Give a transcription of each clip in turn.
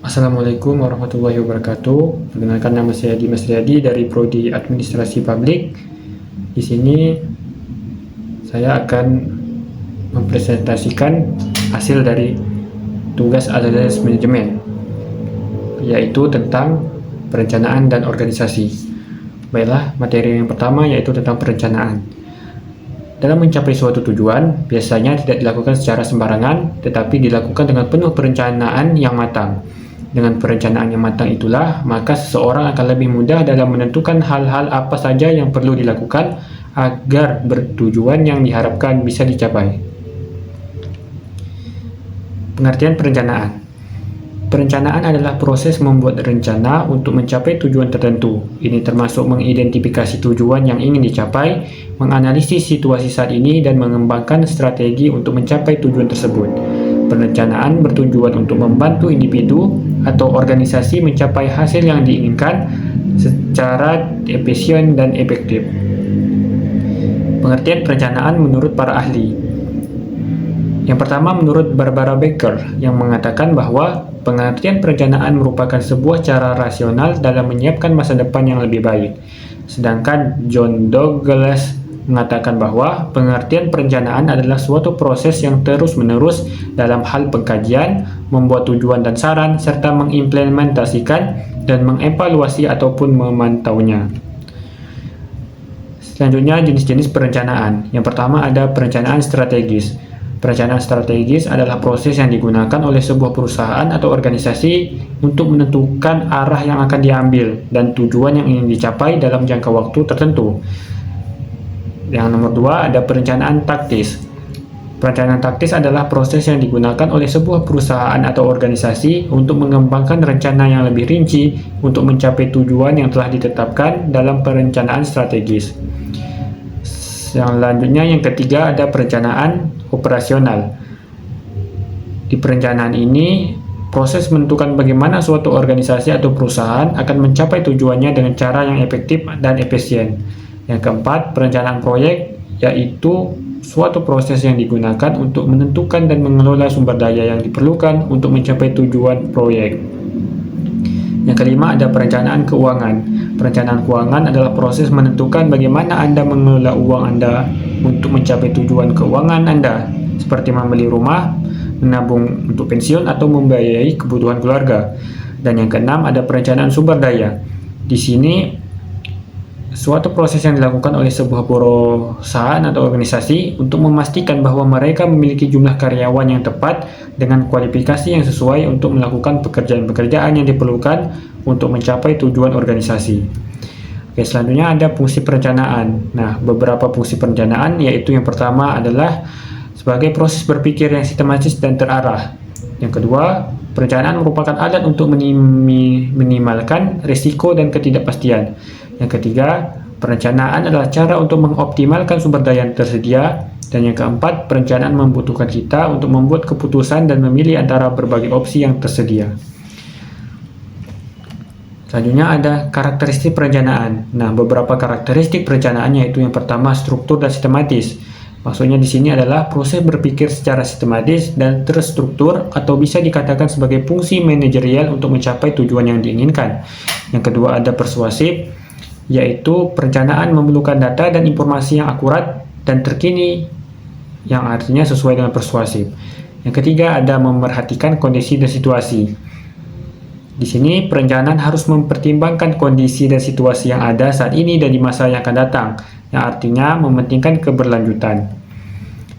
Assalamualaikum warahmatullahi wabarakatuh. Perkenalkan, nama saya Dimas Riyadi dari Prodi Administrasi Publik. Di sini saya akan mempresentasikan hasil dari tugas analisis manajemen, yaitu tentang perencanaan dan organisasi. Baiklah, materi yang pertama yaitu tentang perencanaan. Dalam mencapai suatu tujuan, biasanya tidak dilakukan secara sembarangan, tetapi dilakukan dengan penuh perencanaan yang matang. Dengan perencanaan yang matang itulah, maka seseorang akan lebih mudah dalam menentukan hal-hal apa saja yang perlu dilakukan agar bertujuan yang diharapkan bisa dicapai. Pengertian perencanaan. Perencanaan adalah proses membuat rencana untuk mencapai tujuan tertentu. Ini termasuk mengidentifikasi tujuan yang ingin dicapai, menganalisis situasi saat ini, dan mengembangkan strategi untuk mencapai tujuan tersebut. Perencanaan bertujuan untuk membantu individu atau organisasi mencapai hasil yang diinginkan secara efisien dan efektif. Pengertian perencanaan menurut para ahli. Yang pertama, menurut Barbara Becker yang mengatakan bahwa pengertian perencanaan merupakan sebuah cara rasional dalam menyiapkan masa depan yang lebih baik. Sedangkan John Douglas mengatakan bahwa pengertian perencanaan adalah suatu proses yang terus-menerus dalam hal pengkajian, membuat tujuan dan saran, serta mengimplementasikan dan mengevaluasi ataupun memantaunya. Selanjutnya, jenis-jenis perencanaan. Yang pertama ada perencanaan strategis. Perencanaan strategis adalah proses yang digunakan oleh sebuah perusahaan atau organisasi untuk menentukan arah yang akan diambil dan tujuan yang ingin dicapai dalam jangka waktu tertentu. Yang nomor dua ada perencanaan taktis. Perencanaan taktis adalah proses yang digunakan oleh sebuah perusahaan atau organisasi untuk mengembangkan rencana yang lebih rinci untuk mencapai tujuan yang telah ditetapkan dalam perencanaan strategis. Yang selanjutnya, yang ketiga ada perencanaan operasional. Di perencanaan ini, proses menentukan bagaimana suatu organisasi atau perusahaan akan mencapai tujuannya dengan cara yang efektif dan efisien. Yang keempat, perencanaan proyek, yaitu suatu proses yang digunakan untuk menentukan dan mengelola sumber daya yang diperlukan untuk mencapai tujuan proyek. Yang kelima ada perencanaan keuangan. Perencanaan keuangan adalah proses menentukan bagaimana Anda mengelola uang Anda untuk mencapai tujuan keuangan Anda, seperti membeli rumah, menabung untuk pensiun, atau membiayai kebutuhan keluarga. Dan yang keenam ada perencanaan sumber daya. Di sini suatu proses yang dilakukan oleh sebuah perusahaan atau organisasi untuk memastikan bahwa mereka memiliki jumlah karyawan yang tepat dengan kualifikasi yang sesuai untuk melakukan pekerjaan-pekerjaan yang diperlukan untuk mencapai tujuan organisasi. Oke, selanjutnya ada fungsi perencanaan. Nah, beberapa fungsi perencanaan yaitu yang pertama adalah sebagai proses berpikir yang sistematis dan terarah. Yang kedua, perencanaan merupakan alat untuk meminimalkan risiko dan ketidakpastian. Yang ketiga, perencanaan adalah cara untuk mengoptimalkan sumber daya yang tersedia. Dan yang keempat, perencanaan membutuhkan kita untuk membuat keputusan dan memilih antara berbagai opsi yang tersedia. Selanjutnya ada karakteristik perencanaan. Nah, beberapa karakteristik perencanaan yaitu yang pertama, struktur dan sistematis. Maksudnya di sini adalah proses berpikir secara sistematis dan terstruktur, atau bisa dikatakan sebagai fungsi manajerial untuk mencapai tujuan yang diinginkan. Yang kedua ada persuasif, yaitu perencanaan memerlukan data dan informasi yang akurat dan terkini, yang artinya sesuai dengan persuasif. Yang ketiga ada memerhatikan kondisi dan situasi. Di sini perencanaan harus mempertimbangkan kondisi dan situasi yang ada saat ini dan di masa yang akan datang, yang artinya mementingkan keberlanjutan.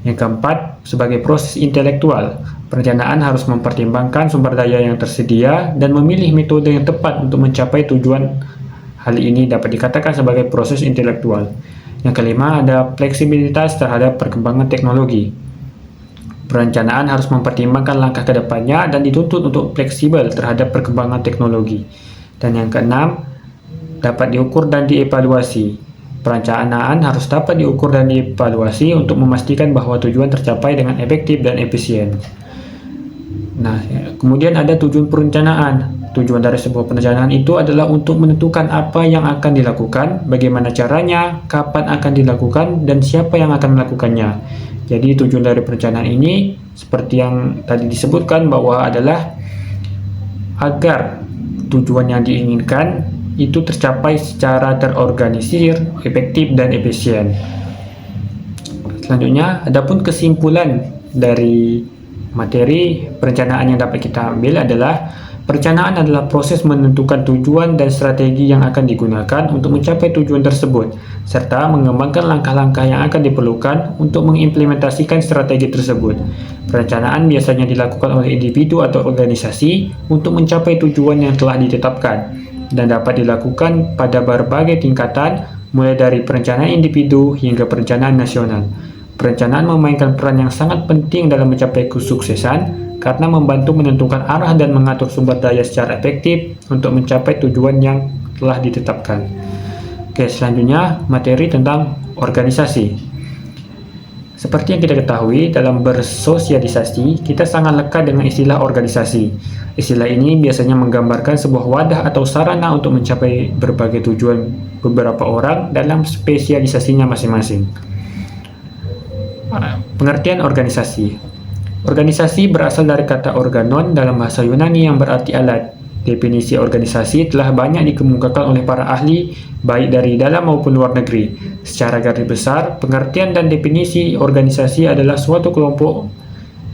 Yang keempat, sebagai proses intelektual, perencanaan harus mempertimbangkan sumber daya yang tersedia dan memilih metode yang tepat untuk mencapai tujuan. Hal ini dapat dikatakan sebagai proses intelektual. Yang kelima ada fleksibilitas terhadap perkembangan teknologi. Perencanaan harus mempertimbangkan langkah ke depannya dan dituntut untuk fleksibel terhadap perkembangan teknologi. Dan yang keenam, dapat diukur dan dievaluasi. Perencanaan harus dapat diukur dan dievaluasi untuk memastikan bahwa tujuan tercapai dengan efektif dan efisien. Nah, kemudian ada tujuan perencanaan. Tujuan dari sebuah perencanaan itu adalah untuk menentukan apa yang akan dilakukan, bagaimana caranya, kapan akan dilakukan, dan siapa yang akan melakukannya. Jadi tujuan dari perencanaan ini seperti yang tadi disebutkan bahwa adalah agar tujuan yang diinginkan itu tercapai secara terorganisir, efektif, dan efisien. Selanjutnya, adapun kesimpulan dari materi perencanaan yang dapat kita ambil adalah perencanaan adalah proses menentukan tujuan dan strategi yang akan digunakan untuk mencapai tujuan tersebut, serta mengembangkan langkah-langkah yang akan diperlukan untuk mengimplementasikan strategi tersebut. Perencanaan biasanya dilakukan oleh individu atau organisasi untuk mencapai tujuan yang telah ditetapkan, dan dapat dilakukan pada berbagai tingkatan, mulai dari perencanaan individu hingga perencanaan nasional. Perencanaan memainkan peran yang sangat penting dalam mencapai kesuksesan karena membantu menentukan arah dan mengatur sumber daya secara efektif untuk mencapai tujuan yang telah ditetapkan. Oke, selanjutnya materi tentang organisasi. Seperti yang kita ketahui, dalam bersosialisasi, kita sangat lekat dengan istilah organisasi. Istilah ini biasanya menggambarkan sebuah wadah atau sarana untuk mencapai berbagai tujuan beberapa orang dalam spesialisasinya masing-masing. Pengertian organisasi. Organisasi berasal dari kata organon dalam bahasa Yunani yang berarti alat. Definisi organisasi telah banyak dikemukakan oleh para ahli, baik dari dalam maupun luar negeri. Secara garis besar, pengertian dan definisi organisasi adalah suatu kelompok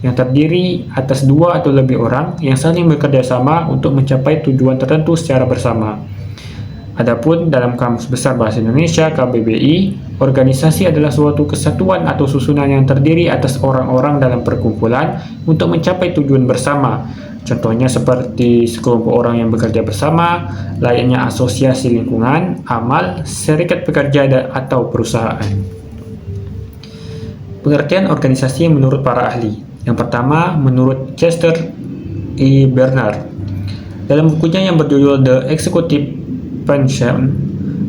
yang terdiri atas dua atau lebih orang yang saling bekerja sama untuk mencapai tujuan tertentu secara bersama. Adapun dalam Kamus Besar Bahasa Indonesia (KBBI), organisasi adalah suatu kesatuan atau susunan yang terdiri atas orang-orang dalam perkumpulan untuk mencapai tujuan bersama. Contohnya seperti sekelompok orang yang bekerja bersama, layaknya asosiasi lingkungan, amal, serikat pekerja, atau perusahaan. Pengertian organisasi menurut para ahli. Yang pertama, menurut Chester E. Bernard. Dalam bukunya yang berjudul The Executive Function,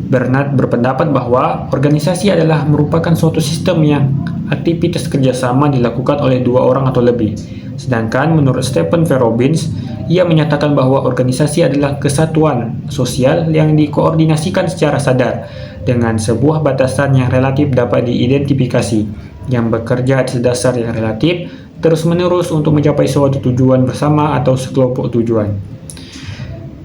Bernard berpendapat bahwa organisasi adalah merupakan suatu sistem yang aktivitas kerjasama dilakukan oleh dua orang atau lebih. Sedangkan menurut Stephen V. Robbins, ia menyatakan bahwa organisasi adalah kesatuan sosial yang dikoordinasikan secara sadar dengan sebuah batasan yang relatif dapat diidentifikasi, yang bekerja atas dasar yang relatif terus-menerus untuk mencapai suatu tujuan bersama atau sekelompok tujuan.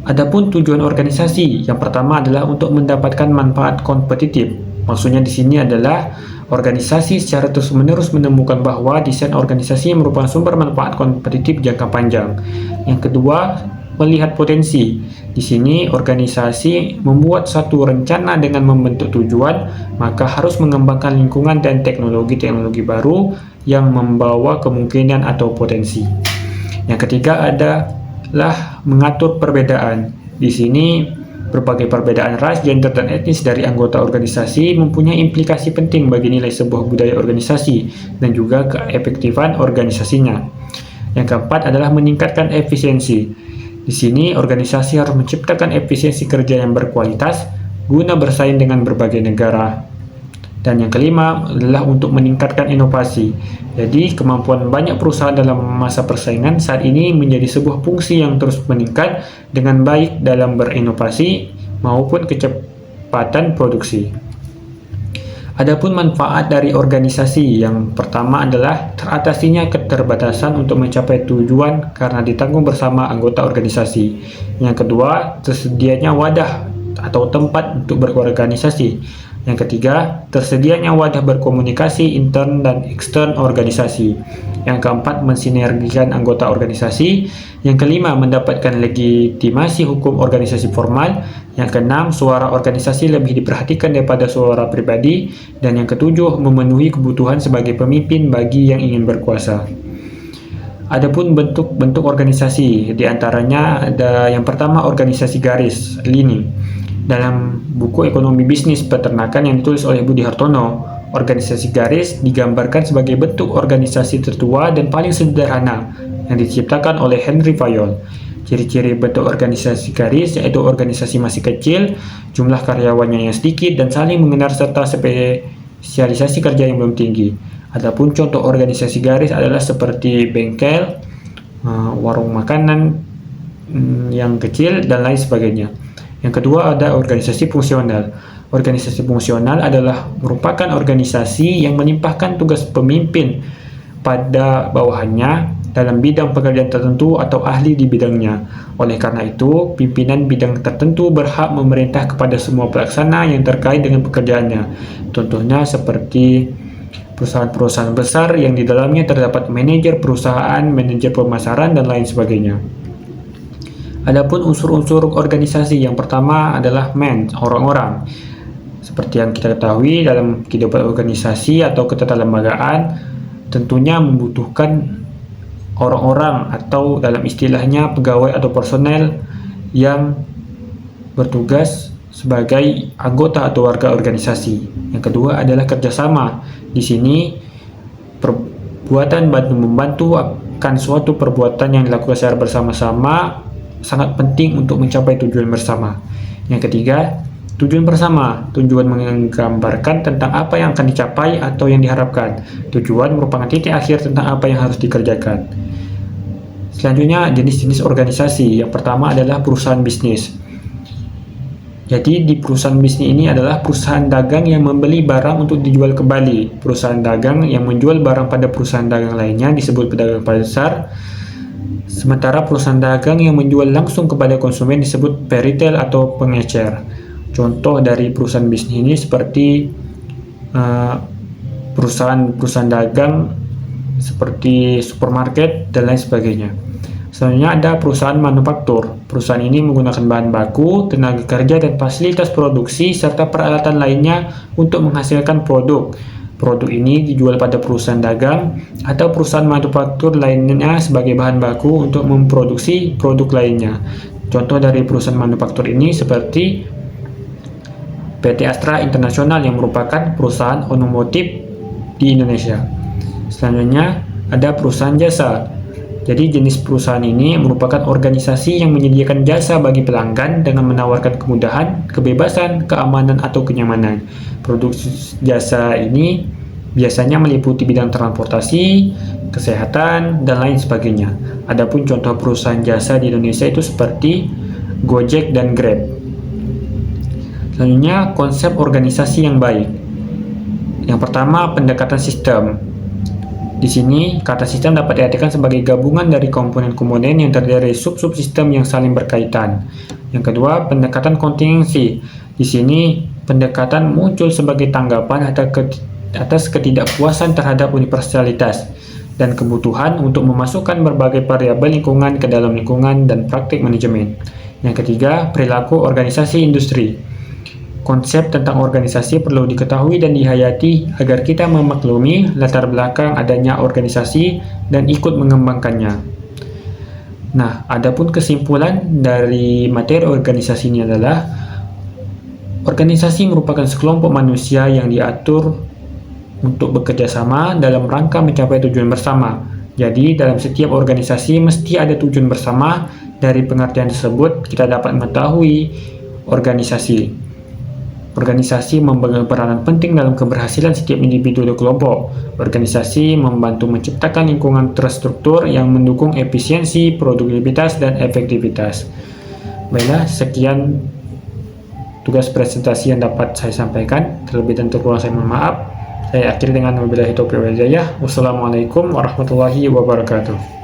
Adapun tujuan organisasi, yang pertama adalah untuk mendapatkan manfaat kompetitif. Maksudnya di sini adalah organisasi secara terus-menerus menemukan bahwa desain organisasi merupakan sumber manfaat kompetitif jangka panjang. Yang kedua, melihat potensi. Di sini organisasi membuat satu rencana dengan membentuk tujuan, maka harus mengembangkan lingkungan dan teknologi-teknologi baru yang membawa kemungkinan atau potensi. Yang ketiga adalah mengatur perbedaan. Di sini berbagai perbedaan ras, gender, dan etnis dari anggota organisasi mempunyai implikasi penting bagi nilai sebuah budaya organisasi dan juga keefektifan organisasinya. Yang keempat adalah meningkatkan efisiensi. Di sini organisasi harus menciptakan efisiensi kerja yang berkualitas guna bersaing dengan berbagai negara. Dan yang kelima adalah untuk meningkatkan inovasi. Jadi kemampuan banyak perusahaan dalam masa persaingan saat ini menjadi sebuah fungsi yang terus meningkat dengan baik dalam berinovasi maupun kecepatan produksi. Adapun manfaat dari organisasi, yang pertama adalah teratasinya keterbatasan untuk mencapai tujuan karena ditanggung bersama anggota organisasi. Yang kedua, tersedianya wadah atau tempat untuk berorganisasi. Yang ketiga, tersedianya wadah berkomunikasi intern dan ekstern organisasi. Yang keempat, mensinergikan anggota organisasi. Yang kelima, mendapatkan legitimasi hukum organisasi formal. Yang keenam, suara organisasi lebih diperhatikan daripada suara pribadi. Dan yang ketujuh, memenuhi kebutuhan sebagai pemimpin bagi yang ingin berkuasa. Adapun bentuk-bentuk organisasi, diantaranya ada yang pertama organisasi garis, lini. Dalam buku Ekonomi Bisnis Peternakan yang ditulis oleh Budi Hartono, organisasi garis digambarkan sebagai bentuk organisasi tertua dan paling sederhana yang diciptakan oleh Henry Fayol. Ciri-ciri bentuk organisasi garis yaitu organisasi masih kecil, jumlah karyawannya yang sedikit, dan saling mengenal serta spesialisasi kerja yang belum tinggi. Adapun contoh organisasi garis adalah seperti bengkel, warung makanan yang kecil, dan lain sebagainya. Yang kedua ada organisasi fungsional. Organisasi fungsional adalah merupakan organisasi yang melimpahkan tugas pemimpin pada bawahannya dalam bidang pekerjaan tertentu atau ahli di bidangnya. Oleh karena itu, pimpinan bidang tertentu berhak memerintah kepada semua pelaksana yang terkait dengan pekerjaannya. Contohnya seperti perusahaan-perusahaan besar yang di dalamnya terdapat manajer perusahaan, manajer pemasaran, dan lain sebagainya. Adapun unsur-unsur organisasi, yang pertama adalah orang-orang. Seperti yang kita ketahui, dalam kehidupan organisasi atau ketatalembagaan tentunya membutuhkan orang-orang atau dalam istilahnya pegawai atau personel yang bertugas sebagai anggota atau warga organisasi. Yang kedua adalah kerjasama. Di sini perbuatan bantu-membantu akan suatu perbuatan yang dilakukan secara bersama-sama sangat penting untuk mencapai tujuan bersama. Yang ketiga, tujuan bersama. Tujuan menggambarkan tentang apa yang akan dicapai atau yang diharapkan. Tujuan merupakan titik akhir tentang apa yang harus dikerjakan. Selanjutnya, jenis-jenis organisasi. Yang pertama adalah perusahaan bisnis. Jadi di perusahaan bisnis ini adalah perusahaan dagang yang membeli barang untuk dijual kembali. Perusahaan dagang yang menjual barang pada perusahaan dagang lainnya disebut pedagang pasar. Sementara perusahaan dagang yang menjual langsung kepada konsumen disebut peritel atau pengecer. Contoh dari perusahaan bisnis ini seperti perusahaan dagang seperti supermarket dan lain sebagainya. Selanjutnya ada perusahaan manufaktur. Perusahaan ini menggunakan bahan baku, tenaga kerja, dan fasilitas produksi serta peralatan lainnya untuk menghasilkan produk. Produk ini dijual pada perusahaan dagang atau perusahaan manufaktur lainnya sebagai bahan baku untuk memproduksi produk lainnya. Contoh dari perusahaan manufaktur ini seperti PT Astra Internasional yang merupakan perusahaan otomotif di Indonesia. Selanjutnya ada perusahaan jasa. Jadi jenis perusahaan ini merupakan organisasi yang menyediakan jasa bagi pelanggan dengan menawarkan kemudahan, kebebasan, keamanan, atau kenyamanan. Produk jasa ini biasanya meliputi bidang transportasi, kesehatan, dan lain sebagainya. Adapun contoh perusahaan jasa di Indonesia itu seperti Gojek dan Grab. Selanjutnya, konsep organisasi yang baik. Yang pertama, pendekatan sistem. Di sini, kata sistem dapat diartikan sebagai gabungan dari komponen-komponen yang terdiri dari sub-subsistem yang saling berkaitan. Yang kedua, pendekatan kontingensi. Di sini, pendekatan muncul sebagai tanggapan atas ketidakpuasan terhadap universalitas dan kebutuhan untuk memasukkan berbagai variabel lingkungan ke dalam lingkungan dan praktik manajemen. Yang ketiga, perilaku organisasi industri. Konsep tentang organisasi perlu diketahui dan dihayati agar kita memaklumi latar belakang adanya organisasi dan ikut mengembangkannya. Nah, adapun kesimpulan dari materi organisasi ini adalah organisasi merupakan sekelompok manusia yang diatur untuk bekerja sama dalam rangka mencapai tujuan bersama. Jadi, dalam setiap organisasi mesti ada tujuan bersama. Dari pengertian tersebut, kita dapat mengetahui organisasi memegang peranan penting dalam keberhasilan setiap individu atau kelompok. Organisasi membantu menciptakan lingkungan terstruktur yang mendukung efisiensi, produktivitas, dan efektivitas. Baiklah, sekian tugas presentasi yang dapat saya sampaikan. Terlebih dan terkurang saya mohon maaf. Saya akhiri dengan wabillahi taufiq wal hidayah. Wassalamualaikum warahmatullahi wabarakatuh.